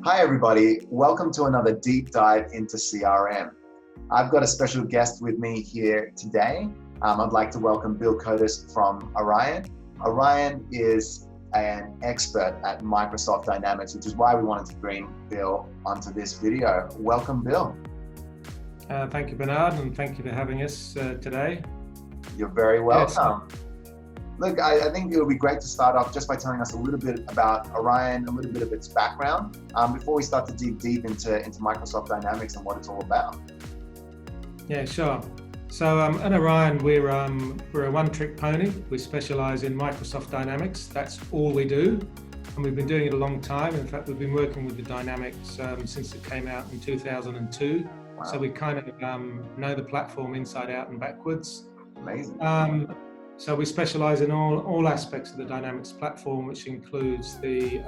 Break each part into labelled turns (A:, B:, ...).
A: Hi everybody, welcome to another deep dive into CRM. I've got a special guest with me here today. I'd like to welcome Bill Cotis from Orion. Orion is an expert at Microsoft Dynamics, which is why we wanted to bring Bill onto this video. Welcome, Bill.
B: Thank you, Bernard, and thank you for having us today.
A: You're very welcome. Yes. Look, I think it would be great to start off just by telling us a little bit about Orion, a little bit of its background, before we start to dig deep into Microsoft Dynamics and what it's all about.
B: Yeah, sure. So at Orion, we're a one-trick pony. We specialize in Microsoft Dynamics. That's all we do, and we've been doing it a long time. In fact, we've been working with the Dynamics since it came out in 2002. Wow. So we kind of know the platform inside out and backwards.
A: Amazing.
B: So we specialize in all aspects of the Dynamics platform, which includes the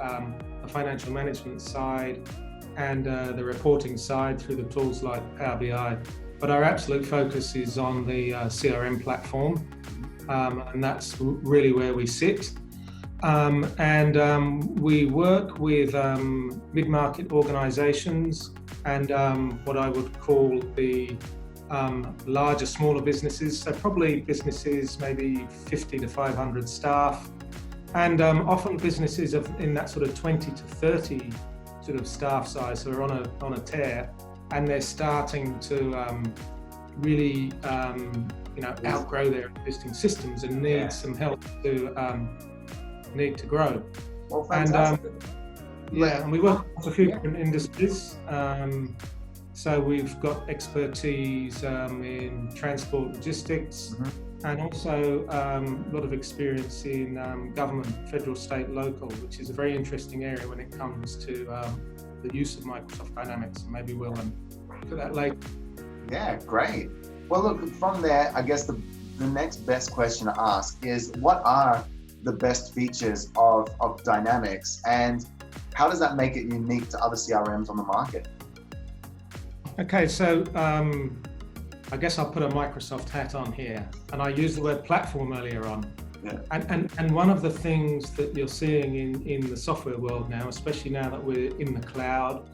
B: financial management side and the reporting side through the tools like Power BI. But our absolute focus is on the CRM platform, and that's really where we sit. We work with mid-market organizations and what I would call the larger, smaller businesses, so probably businesses maybe 50 to 500 staff, and often businesses in that sort of 20 to 30 sort of staff size, so we're on a tear, and they're starting to really outgrow their existing systems and need some help to grow.
A: Well, fantastic.
B: And we work with a few different industries. So we've got expertise in transport logistics, and also a lot of experience in government, federal, state, local, which is a very interesting area when it comes to the use of Microsoft Dynamics. Maybe we'll look at that later.
A: Yeah, great. Well, look, from there, I guess the next best question to ask is, what are the best features of Dynamics, and how does that make it unique to other CRMs on the market?
B: Okay, so I guess I'll put a Microsoft hat on here, and I used the word platform earlier on.
A: Yeah.
B: And one of the things that you're seeing in the software world now, especially now that we're in the cloud,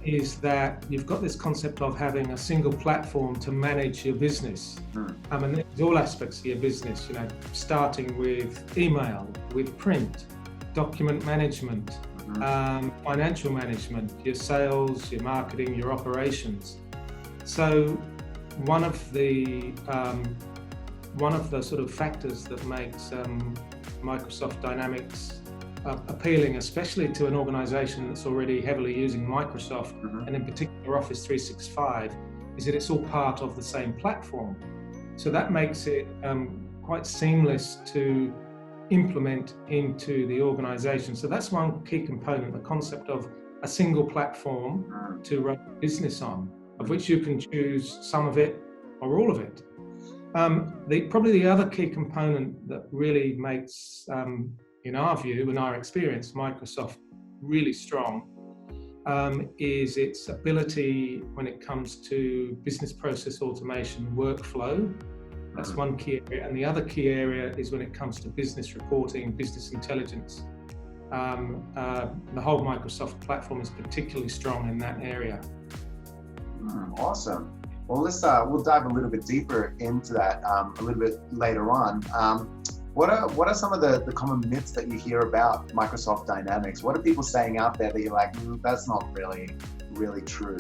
B: is that you've got this concept of having a single platform to manage your business. And there's all aspects of your business, starting with email, with print, document management, financial management, your sales, your marketing, your operations. So one of the sort of factors that makes Microsoft Dynamics appealing, especially to an organization that's already heavily using Microsoft, and in particular Office 365, is that it's all part of the same platform. So that makes it quite seamless to implement into the organization. So that's one key component, the concept of a single platform to run a business on, of which you can choose some of it or all of it. Probably the other key component that really makes, in our view, in our experience, Microsoft really strong, is its ability when it comes to business process automation workflow. That's one key area, and the other key area is when it comes to business reporting, business intelligence. The whole Microsoft platform is particularly strong in that area.
A: Awesome. Well, we'll dive a little bit deeper into that a little bit later on. What are some of the common myths that you hear about Microsoft Dynamics? What are people saying out there that you're like, that's not really true?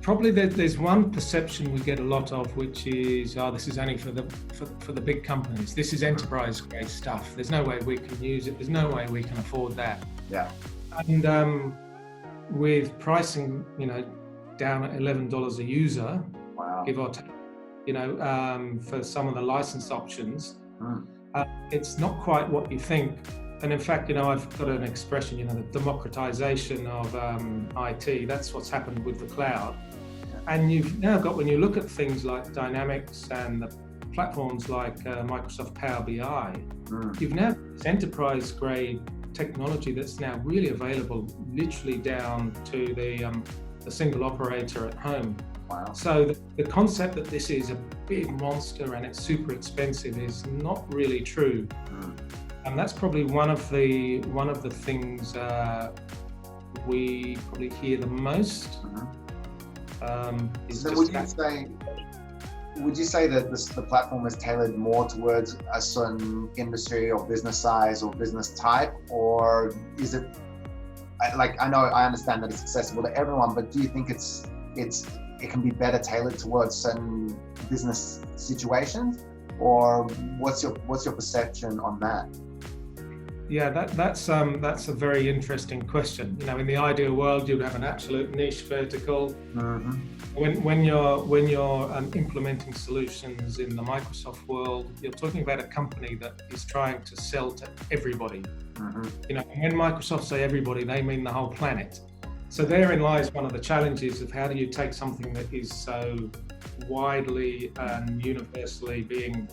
B: Probably there's one perception we get a lot of, which is, this is only for the big companies. This is enterprise grade stuff. There's no way we can use it. There's no way we can afford that.
A: Yeah.
B: And with pricing, down at $11 a user,
A: wow,
B: give or take, for some of the license options, it's not quite what you think. And in fact, I've got an expression, the democratization of IT. That's what's happened with the cloud. And you've now got, when you look at things like Dynamics and the platforms like Microsoft Power BI, you've now got this enterprise grade technology that's now really available, literally down to the single operator at home.
A: Wow.
B: So the concept that this is a big monster and it's super expensive is not really true. And that's probably one of the things we probably hear the most.
A: So would you say that the platform is tailored more towards a certain industry or business size or business type, or is it like, I understand that it's accessible to everyone, but do you think it can be better tailored towards certain business situations, or what's your perception on that?
B: Yeah, that's a very interesting question. In the ideal world, you'd have an absolute niche vertical. When you're implementing solutions in the Microsoft world, you're talking about a company that is trying to sell to everybody. When Microsoft say everybody, they mean the whole planet. So therein lies one of the challenges of how do you take something that is so widely and universally being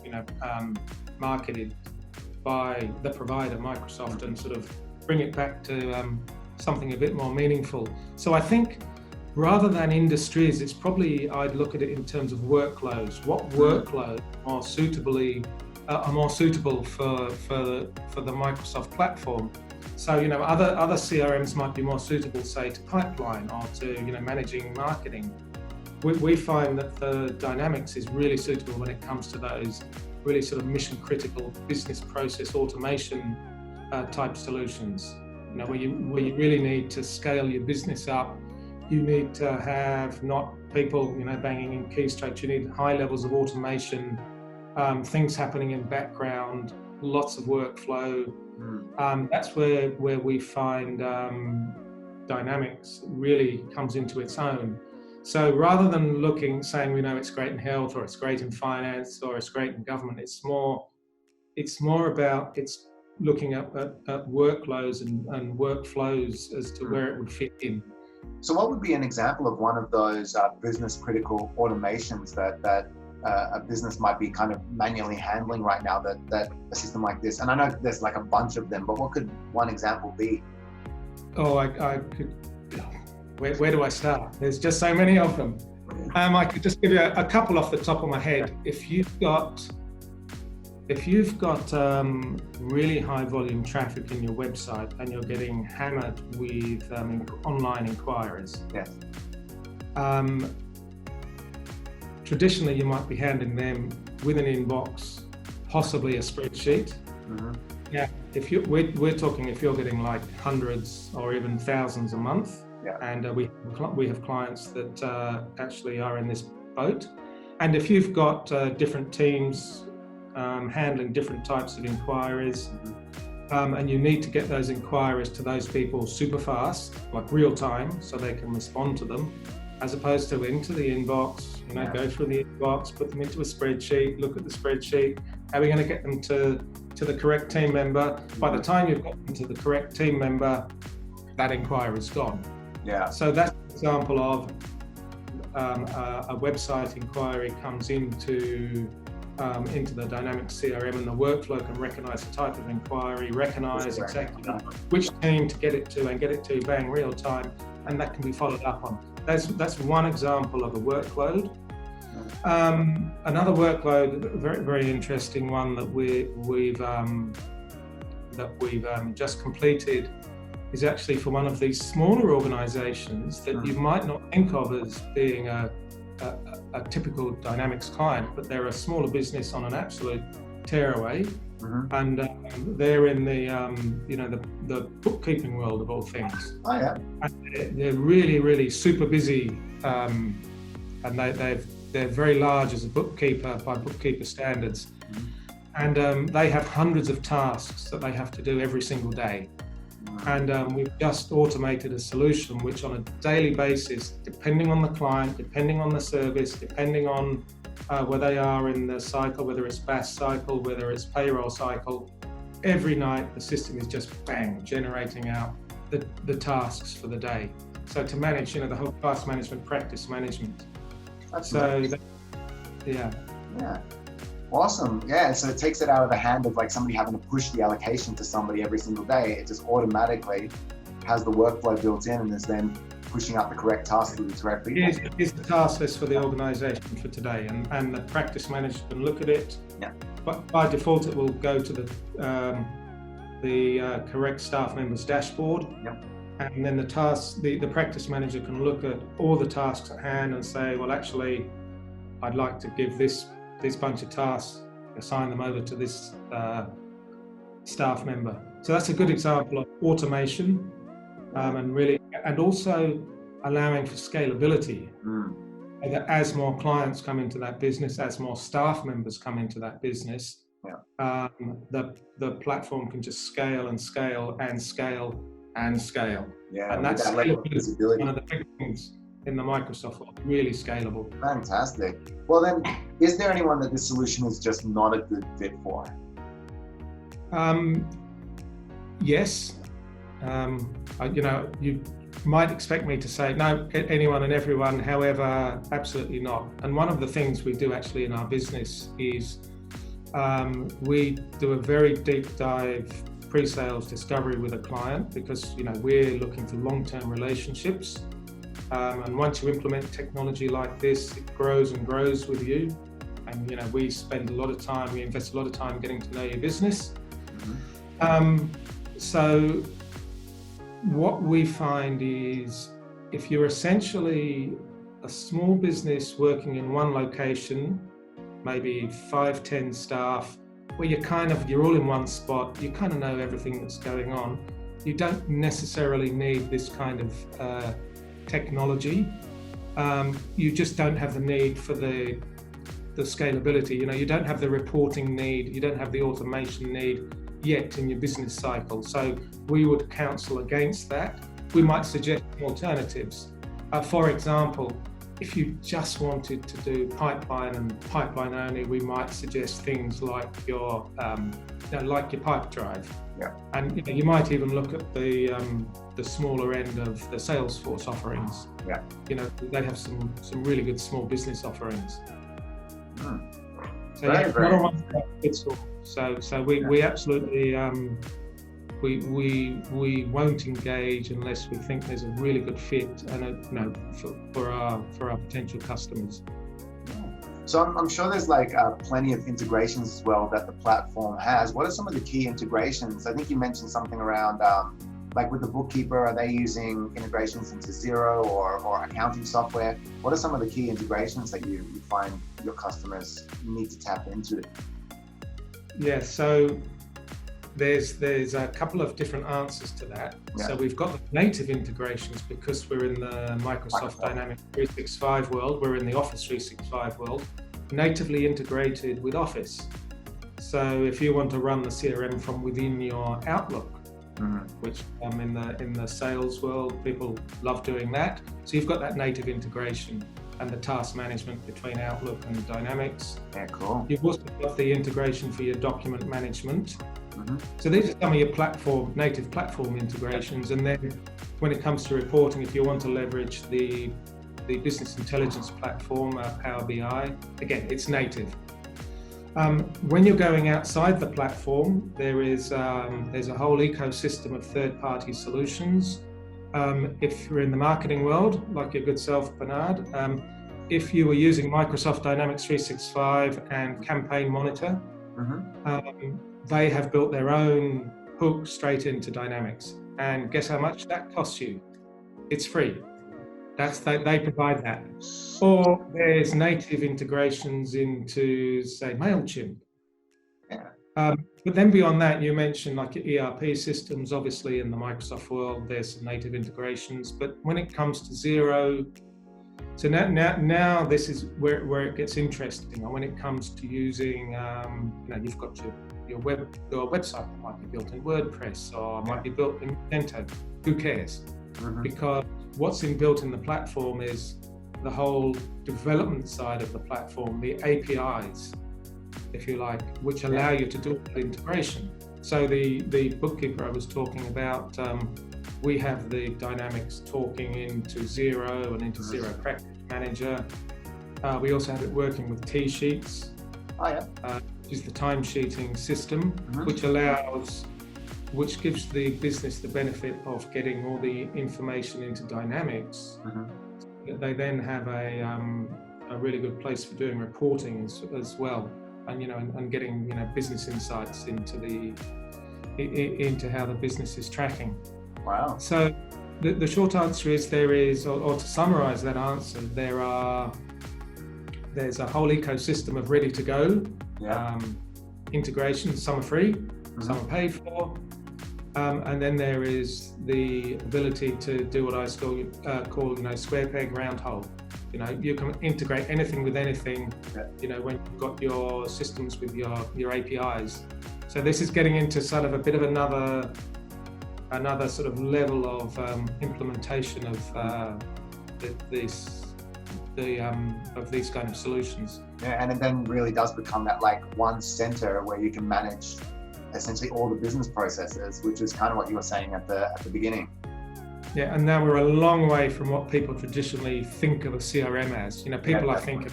B: marketed by the provider, Microsoft, and sort of bring it back to something a bit more meaningful. So I think rather than industries, it's probably, I'd look at it in terms of workloads. What workloads are more suitable for the Microsoft platform? So other CRMs might be more suitable, say, to pipeline or to managing marketing. We find that the Dynamics is really suitable when it comes to those really sort of mission critical business process automation type solutions. Where you really need to scale your business up. You need to have not people banging in key strokes. You need high levels of automation, things happening in background, lots of workflow. That's where we find Dynamics really comes into its own. So rather than saying it's great in health, or it's great in finance, or it's great in government, it's more about looking at workloads and workflows as to where it would fit in.
A: So what would be an example of one of those business critical automations that a business might be kind of manually handling right now that a system like this, and I know there's like a bunch of them, but what could one example be?
B: Oh, I could. Where do I start? There's just so many of them. I could just give you a couple off the top of my head. If you've got really high volume traffic in your website and you're getting hammered with online inquiries,
A: yes.
B: Traditionally you might be handling them with an inbox, possibly a spreadsheet. Yeah, we're talking if you're getting like hundreds or even thousands a month.
A: Yeah.
B: And we have clients that actually are in this boat. And if you've got different teams handling different types of inquiries, and you need to get those inquiries to those people super fast, like real time, so they can respond to them, as opposed to into the inbox, go through the inbox, put them into a spreadsheet, look at the spreadsheet, how are we going to get them to the correct team member? By the time you've got them to the correct team member, that inquiry is gone.
A: Yeah.
B: So that's an example of a website inquiry comes into the Dynamics CRM, and the workflow can recognize the type of inquiry, recognize exactly which team to get it to, and get it to bang real time, and that can be followed up on. That's one example of a workload. Another workload, very very interesting one that we've just completed, is actually for one of these smaller organizations that you might not think of as being a typical Dynamics client, but they're a smaller business on an absolute tearaway, and they're in the bookkeeping world of all things.
A: Oh yeah.
B: And they're really really super busy, and they're very large as a bookkeeper by bookkeeper standards, and they have hundreds of tasks that they have to do every single day. And we've just automated a solution which on a daily basis, depending on the client, depending on the service, depending on where they are in the cycle, whether it's BAS cycle, whether it's payroll cycle, every night the system is just bang, generating out the tasks for the day. So to manage, the whole task management, practice management.
A: That's nice.
B: Yeah.
A: Awesome. Yeah, so it takes it out of the hand of like somebody having to push the allocation to somebody every single day. It just automatically has the workflow built in and is then pushing out the correct tasks to the correct people.
B: Here's the task list for the organization for today, and the practice manager can look at it.
A: Yeah.
B: But by default, it will go to the correct staff member's dashboard.
A: Yep.
B: And then the practice manager can look at all the tasks at hand and say, well, actually, I'd like to give this bunch of tasks, assign them over to this staff member. So that's a good example of automation, and also allowing for scalability. So that as more clients come into that business, as more staff members come into that business, the platform can just scale and scale and scale and scale.
A: Yeah,
B: and that's
A: that level of visibility.
B: one of the big things in the Microsoft world, really scalable.
A: Fantastic. Well then, is there anyone that this solution is just not a good fit for?
B: Yes. You might expect me to say no, anyone and everyone, however, absolutely not. And one of the things we do actually in our business is we do a very deep dive pre-sales discovery with a client, because we're looking for long-term relationships, and once you implement technology like this, it grows and grows with you, and we spend a lot of time, we invest a lot of time getting to know your business. So what we find is, if you're essentially a small business working in one location, maybe 5-10 staff, where you're all in one spot, you kind of know everything that's going on, you don't necessarily need this kind of technology. You just don't have the need for the scalability. You don't have the reporting need, you don't have the automation need yet in your business cycle. So we would counsel against that. We might suggest alternatives. For example, if you just wanted to do pipeline and pipeline only, we might suggest things like your pipe drive.
A: Yeah.
B: And you might even look at the smaller end of the Salesforce offerings.
A: Yeah.
B: They have some really good small business offerings. So
A: Very, very
B: not a one fits all. So we absolutely we won't engage unless we think there's a really good fit and for our potential customers.
A: So I'm sure there's plenty of integrations as well that the platform has. What are some of the key integrations? I think you mentioned something around with the bookkeeper, are they using integrations into Xero or accounting software? What are some of the key integrations that you find your customers need to tap into?
B: Yeah, so there's a couple of different answers to that.
A: Yeah.
B: So we've got the native integrations, because we're in the Microsoft Dynamics 365 world, we're in the Office 365 world, natively integrated with Office. So if you want to run the CRM from within your Outlook, which in the sales world, people love doing that. So you've got that native integration and the task management between Outlook and Dynamics.
A: Yeah, cool.
B: You've also got the integration for your document management. So these are some of your native platform integrations. And then when it comes to reporting, if you want to leverage the business intelligence platform, Power BI, again, it's native. When you're going outside the platform, there's a whole ecosystem of third-party solutions. If you're in the marketing world, like your good self, Bernard, if you were using Microsoft Dynamics 365 and Campaign Monitor, they have built their own hook straight into Dynamics. And guess how much that costs you? It's free. They provide that. Or there's native integrations into, say, MailChimp.
A: Yeah.
B: But then beyond that, you mentioned like your ERP systems. Obviously, in the Microsoft world, there's some native integrations. But when it comes to Xero, so now this is where it gets interesting. When it comes to using, you've got your website that might be built in WordPress or might be built in Magento. Who cares? Because what's built in the platform is the whole development side of the platform, the APIs, if you like, which allow you to do integration. So the bookkeeper I was talking about, we have the Dynamics talking into Xero and into Xero Practice Manager. We also have it working with T-Sheets, which is the time-sheeting system, which gives the business the benefit of getting all the information into Dynamics. They then have a really good place for doing reporting as well, and and getting business insights into into how the business is tracking.
A: Wow.
B: So the short answer is or to summarize that answer, there's a whole ecosystem of ready to go integrations. Some are free, some are paid for, and then there is the ability to do what I call square peg round hole. You can integrate anything with anything. When you've got your systems with your APIs. So this is getting into sort of a bit of another sort of level of implementation of these kind of solutions.
A: Yeah, and it then really does become that like one center where you can manage essentially all the business processes, which is kind of what you were saying at the beginning.
B: Yeah, and now we're a long way from what people traditionally think of a CRM as. People I think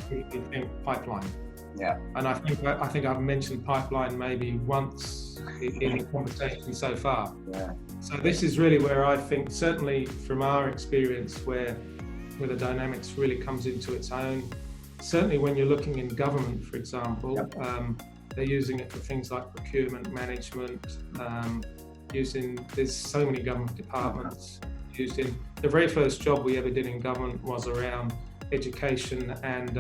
B: pipeline.
A: Yeah.
B: And I think I've mentioned pipeline maybe once in conversation so far.
A: Yeah.
B: So this is really where I think, certainly from our experience, where the Dynamics really comes into its own. Certainly when you're looking in government, for example, they're using it for things like procurement management. There's so many government departments used in. The very first job we ever did in government was around education and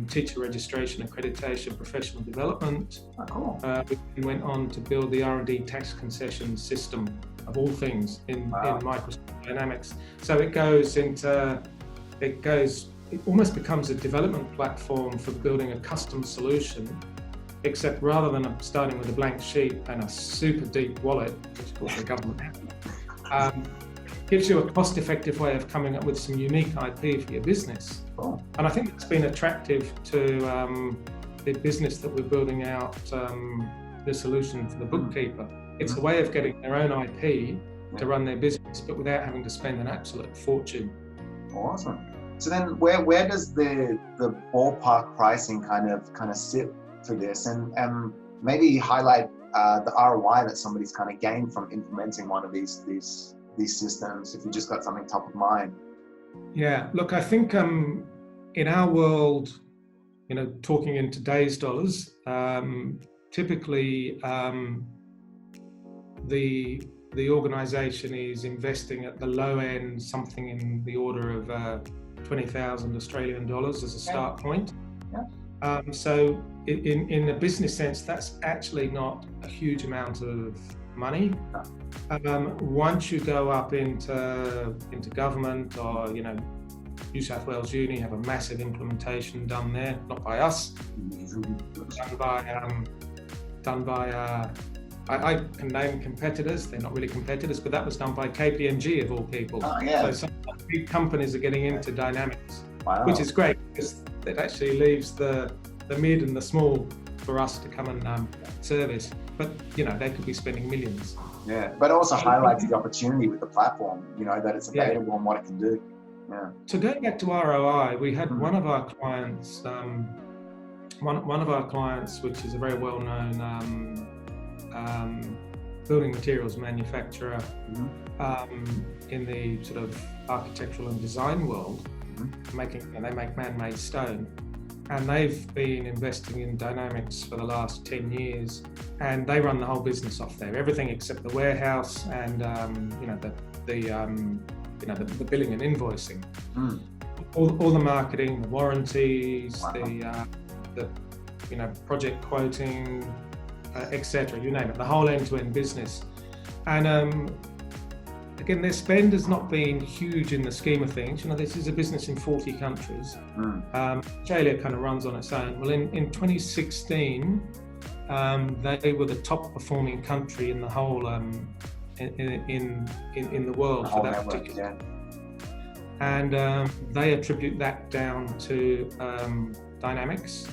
B: teacher registration, accreditation, professional development.
A: Oh, cool.
B: We went on to build the R&D tax concession system, of all things, in Microsoft Dynamics. So it almost becomes a development platform for building a custom solution, except rather than starting with a blank sheet and a super deep wallet, which of course the government has, gives you a cost-effective way of coming up with some unique IP for your business.
A: Cool.
B: And I think it's been attractive to the business that we're building out the solution for the bookkeeper. It's a way of getting their own IP to run their business, but without having to spend an absolute fortune.
A: Awesome. So then where does the ballpark pricing kind of sit for this, and maybe highlight the ROI that somebody's kind of gained from implementing one of these systems, if you just got something top of mind?
B: Yeah, look, I think in our world, talking in today's dollars, typically the organization is investing at the low end something in the order of 20,000 Australian dollars as a start point.
A: Yeah.
B: So in a business sense, that's actually not a huge amount of money. Once you go up into government, or New South Wales Uni have a massive implementation done there, not by us, done by I can name competitors. They're not really competitors, but that was done by KPMG of all people.
A: Oh, yeah.
B: So some big companies are getting into Dynamics,
A: Wow.
B: which is great because it actually leaves the mid and the small for us to come and service. But they could be spending millions.
A: Yeah, but it also highlights the opportunity with the platform. That it's available and what it can do. Yeah.
B: So going back to ROI, we had one of our clients, one of our clients, which is a very well-known building materials manufacturer in the sort of architectural and design world, they make man-made stone, and they've been investing in Dynamics for the last 10 years, and they run the whole business off there, everything except the warehouse and the billing and invoicing, all the marketing, the warranties, the project quoting, etc. You name it, the whole end-to-end business. And again, their spend has not been huge in the scheme of things. This is a business in 40 countries. Australia kind of runs on its own. Well, in 2016, they were the top performing country in the whole in the world for that particular. And they attribute that down to Dynamics.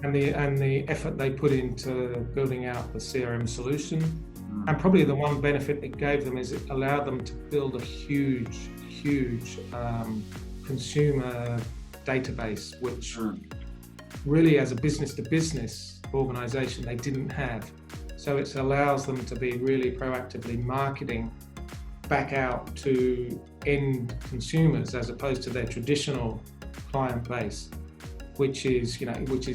B: And the effort they put into building out the CRM solution. And probably the one benefit it gave them is it allowed them to build a huge consumer database, which really, as a business-to-business organization, they didn't have. So it allows them to be really proactively marketing back out to end consumers as opposed to their traditional client base, which is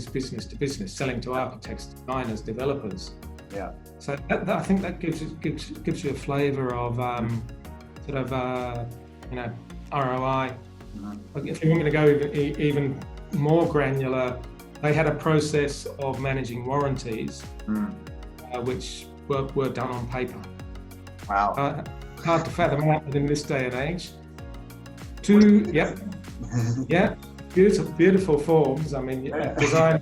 B: business to business, selling to architects, designers, developers.
A: Yeah.
B: So I think that gives you a flavour of ROI. If you want me to go even more granular, they had a process of managing warranties, which were done on paper.
A: Wow.
B: Hard to fathom out in this day and age. Yeah, beautiful forms. I mean, design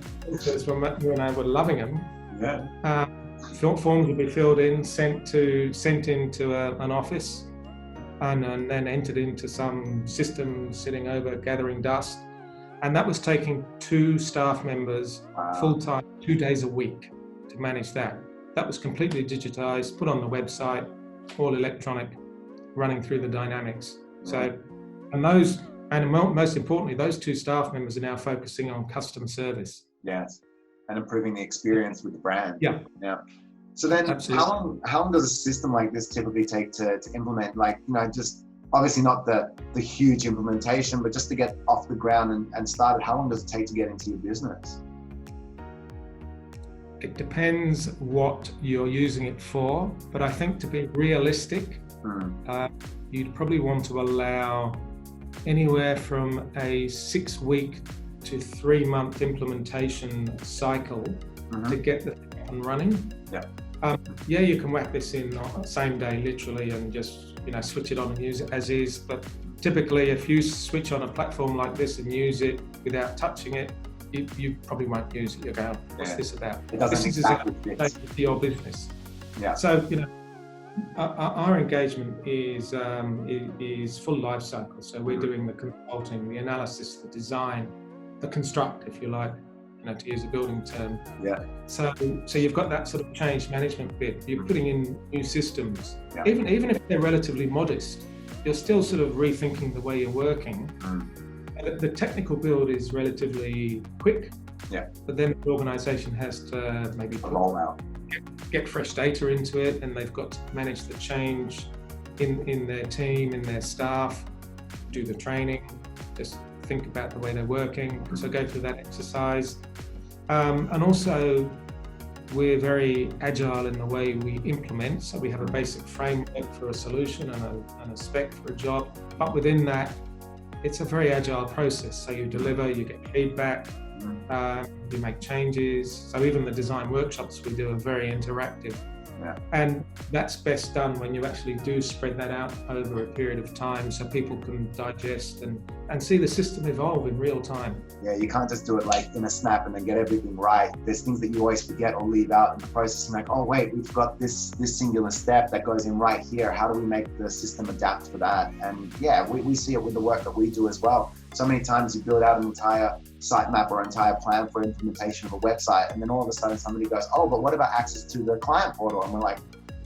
B: when I were loving them.
A: Yeah.
B: Forms would be filled in, sent into an office, and then entered into some system sitting over gathering dust. And that was taking 2 staff members full-time, 2 days a week to manage that. That was completely digitized, put on the website, all electronic, running through the dynamics. So, and most importantly, those 2 staff members are now focusing on customer service.
A: Yes, and improving the experience with the brand.
B: Yeah.
A: So then,
B: Absolutely.
A: how long does a system like this typically take to implement? Like, just obviously not the huge implementation, but just to get off the ground and started. How long does it take to get into your business?
B: It depends what you're using it for, but I think to be realistic, you'd probably want to allow anywhere from a 6-week to 3-month implementation cycle to get the thing up and running. You can whack this in on the same day, literally, and just switch it on and use it as is. But typically, if you switch on a platform like this and use it without touching it, you probably won't use it. You're going, what's this about?
A: This is exactly
B: to your business.
A: Yeah.
B: So our engagement is full life cycle. So we're doing the consulting, the analysis, the design, the construct, if you like, to use a building term.
A: Yeah.
B: So you've got that sort of change management bit. You're putting in new systems, even if they're relatively modest. You're still sort of rethinking the way you're working. The technical build is relatively quick. But then the organisation has to maybe
A: roll out,
B: get fresh data into it, and they've got to manage the change in their team, in their staff, do the training, just think about the way they're working. So go through that exercise. And also, we're very agile in the way we implement. So we have a basic framework for a solution and a spec for a job. But within that, it's a very agile process. So you deliver, you get feedback, you make changes. So even the design workshops we do are very interactive. And that's best done when you actually do spread that out over a period of time so people can digest and see the system evolve in real time. Yeah,
A: you can't just do it like in a snap and then get everything right. There's things that you always forget or leave out in the process, and like, oh wait, we've got this singular step that goes in right here. How do we make the system adapt for that? And we see it with the work that we do as well. So many times you build out an entire sitemap or entire plan for implementation of a website, and then all of a sudden somebody goes, oh, but what about access to the client portal? And we're like,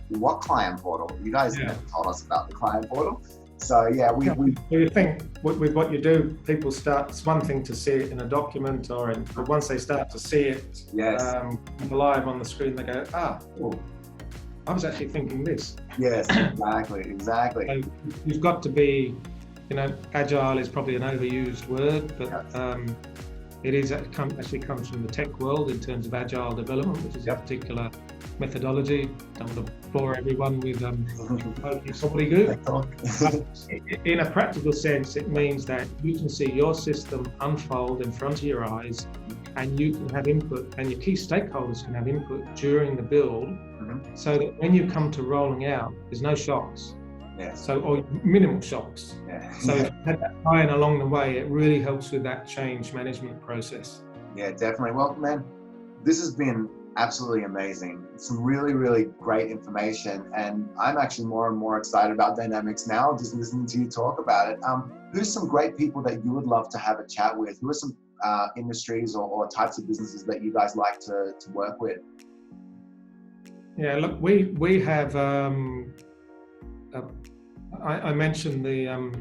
A: what client portal? You guys never told us about the client portal. So
B: you think with what you do, people start, it's one thing to see it in a document but once they start to see it live on the screen, they go, I was actually thinking this.
A: Yes, exactly.
B: So you've got to be, agile is probably an overused word, but it actually comes from the tech world in terms of agile development, which is a particular methodology. Don't want to bore everyone with probably good. In a practical sense, it means that you can see your system unfold in front of your eyes, and you can have input, and your key stakeholders can have input during the build, so that when you come to rolling out, there's no shocks. Or minimal shocks. So if you had that buy-in along the way, it really helps with that change management process.
A: Yeah, definitely. Well, man, this has been absolutely amazing. Some really, really great information, and I'm actually more and more excited about Dynamics now, just listening to you talk about it. Who's some great people that you would love to have a chat with? Who are some industries or types of businesses that you guys like to work with?
B: Yeah, look, we have I mentioned the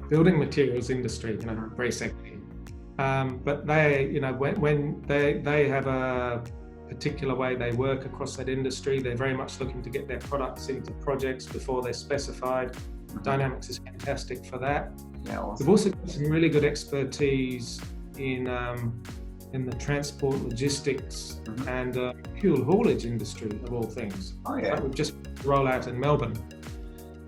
B: building materials industry, very sexy. But they, when they have a particular way they work across that industry, they're very much looking to get their products into projects before they're specified. Dynamics is fantastic for that.
A: Yeah, awesome.
B: We've also got some really good expertise in in the transport, logistics, and fuel haulage industry, of all things.
A: Oh, yeah.
B: Like we've just rolled out in Melbourne.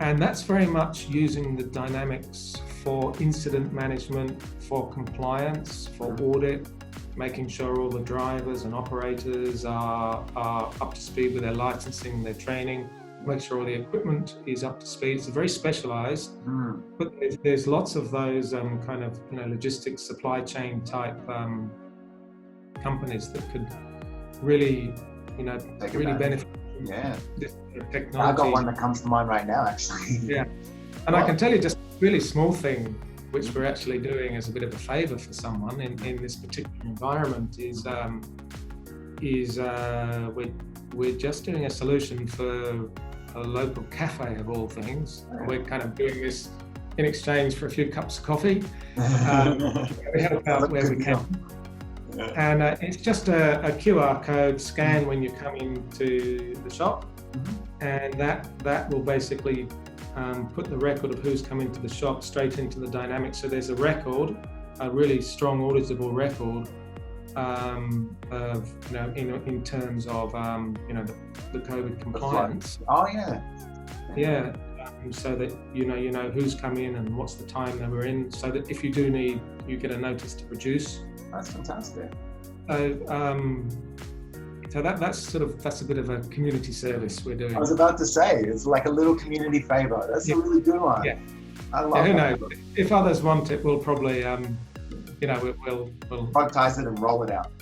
B: And that's very much using the dynamics for incident management, for compliance, for audit, making sure all the drivers and operators are up to speed with their licensing, their training, make sure all the equipment is up to speed. It's very specialized, but there's lots of those kind of logistics, supply chain type companies that could really really benefit from this technology.
A: I've got one that comes to mind right now, actually.
B: Yeah, and I can tell you just a really small thing which we're actually doing as a bit of a favor for someone in this particular environment is we're just doing a solution for a local cafe, of all things. We're kind of doing this in exchange for a few cups of coffee. We help out where we can. And it's just a QR code scan when you come into the shop, and that will basically put the record of who's come into the shop straight into the dynamics. So there's a record, a really strong auditable record of in terms of the COVID compliance.
A: Oh yeah.
B: Yeah. So that you know who's come in and what's the time they were in, so that if you do need, you get a notice to produce.
A: That's fantastic.
B: So that's a bit of a community service we're doing.
A: I was about to say, it's like a little community favor. That's a really good one.
B: Yeah.
A: I love
B: who
A: that.
B: knows? If others want it, we'll probably we'll
A: productize it and roll it out.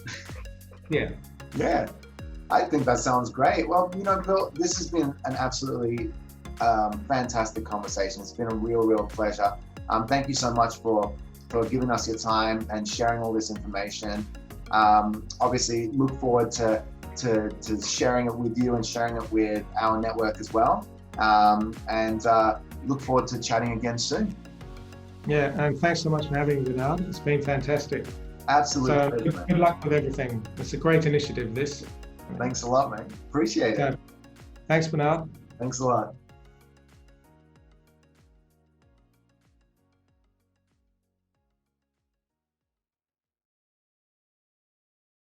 B: Yeah.
A: Yeah. I think that sounds great. Well, Bill, this has been an absolutely fantastic conversation. It's been a real pleasure. Thank you so much for giving us your time and sharing all this information. Obviously, look forward to sharing it with you and sharing it with our network as well. And look forward to chatting again soon.
B: Yeah, and thanks so much for having me, Bernard. It's been fantastic.
A: Absolutely.
B: So good luck with everything. It's a great initiative, this.
A: Thanks a lot, mate. Appreciate it.
B: Thanks, Bernard.
A: Thanks a lot.